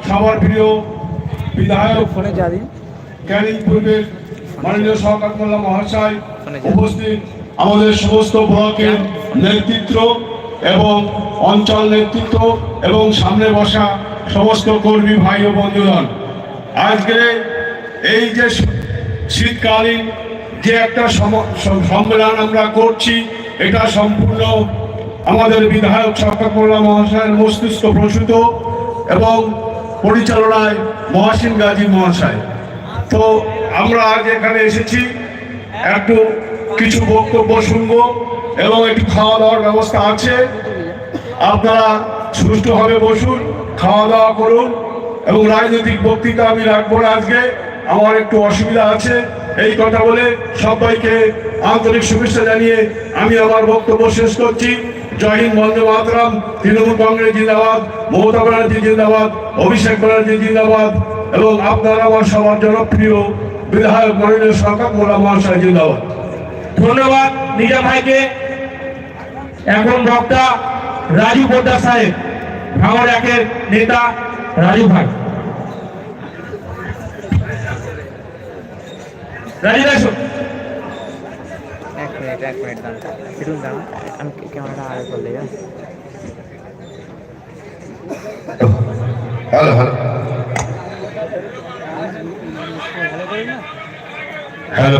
সবার প্রিয় বিধায়ক ক্যানিং পূর্বের মাননীয় শওকত মোল্লা মহাশয় উপস্থিত, আমাদের সমস্ত ব্লকের নেতৃত্ব এবং অঞ্চল নেতৃত্ব এবং সামনে বসা সমস্ত কর্মী ভাই ও বন্ধুগণ, আজকে এই যে শীতকালীন যে একটা সম্মেলন আমরা করছি, এটা সম্পূর্ণ আমাদের বিধায়ক শওকত মোল্লা মহাশয়ের মস্তিষ্ক প্রসূত এবং পরিচালনায় মহসিন গাজী মহাশয়। তো আমরা আজ এখানে এসেছি একটু কিছু বক্তব্য শুনবো এবং একটু খাওয়া দাওয়ার ব্যবস্থা আছে। আপনারা সুষ্ঠুভাবে বসুন, খাওয়া দাওয়া করুন এবং রাজনৈতিক বক্তৃতা আমি রাখবো না, আজকে আমার একটু অসুবিধা আছে। এই কথা বলে সবাইকে আন্তরিক শুভেচ্ছা জানিয়ে আমি আমার বক্তব্য শেষ করছি। জয় হিন্দ, বন্দে মাতরম। তৃণমূল কংগ্রেস জিন্দাবাদ, মমতা ব্যানার্জি জিন্দাবাদ, অভিষেক ব্যানার্জি জিন্দাবাদ এবং আপনারা আমার সবার জনপ্রিয় বিধায়ক মাননীয় শওকত মোল্লা মহাশয় জিন্দাবাদ। ধন্যবাদ নিজাম ভাইকে। এখন বক্তা রাজু পোদ্দার সাহেব, ভাঙড় একের নেতা রাজু ভাই। রাজু দাস, এক মিনিট দাঁড়ান, আমি ক্যামেরাটা আড়াই করলে। হ্যালো হ্যালো হ্যালো,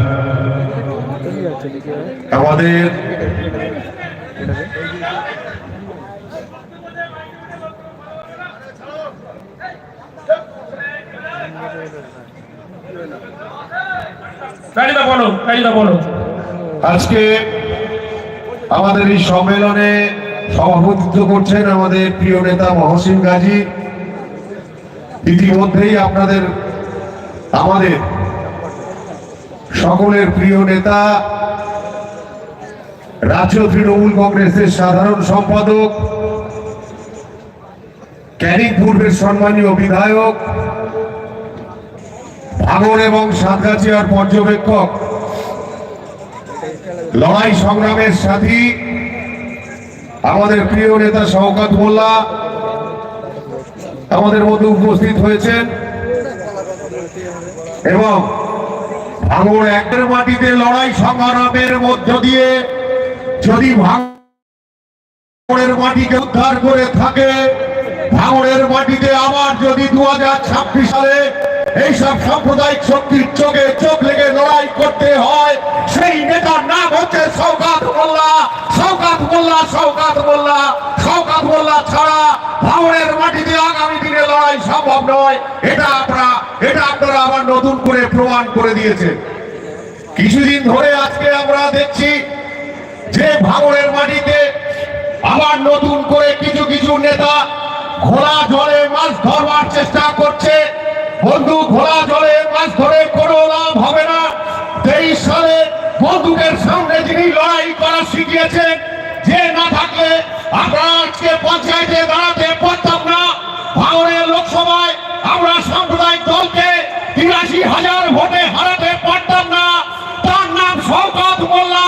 আমাদের আজকে আমাদের এই সম্মেলনে সভাপতিত্ব করছেন আমাদের প্রিয় নেতা মহসিন গাজী। ইতিমধ্যেই আমাদের সকলের প্রিয় নেতা, রাজ্য তৃণমূল কংগ্রেসের সাধারণ সম্পাদক, ক্যানিং পূর্বের সম্মানীয় বিধায়ক, ভাঙড় এবং সাতগাছিয়ার পর্যবেক্ষক, লড়াই সংগ্রামের সাথী আমাদের প্রিয় নেতা শওকত মোল্লা আমাদের মধ্যে উপস্থিত হয়েছেন এবং ভাঙড় একের মাটিতে লড়াই সংগ্রামের মধ্য দিয়ে যদি ভাঙড়ের মাটিকে উদ্ধার করে থাকে, ভাঙড়ের মাটিতে আবার যদি 2026 সালে এইসব সাম্প্রদায়িক শক্তির চোখে চোখ লেগে লড়াই করতে হয়, সেই নেতার নাম হচ্ছে শওকত মোল্লা। শওকত মোল্লা, শওকত মোল্লা, শওকত মোল্লা ছাড়া ভাঙড়ের মাটিতে আগামী দিনে লড়াই সম্ভব নয়। এটা আপনারা আবার নতুন করে প্রমাণ করে দিয়েছেন। কিছুদিন ধরে আজকে আমরা দেখছি যে ভাঙড়ের মাটিতে আবার নতুন করে কিছু কিছু নেতা ঘোলা জলে মাছ ধরবার চেষ্টা করছে। বন্ধু, ঘোলা জলে মাছ ধরে কোনো লাভ হবে না। 23 সালে বন্দুকের সামনে যিনি লড়াই করা শিখিয়েছেন, যে না থাকলে আমরা আজকে পঞ্চায়েতে দাঁড়াতে পারতাম না। ভাঙড়ের লোকসভায় আমরা সাম্প্রদায়িক দলকে 83,000 ভোটে হারাতে পারতাম না। তার নাম শওকত মোল্লা।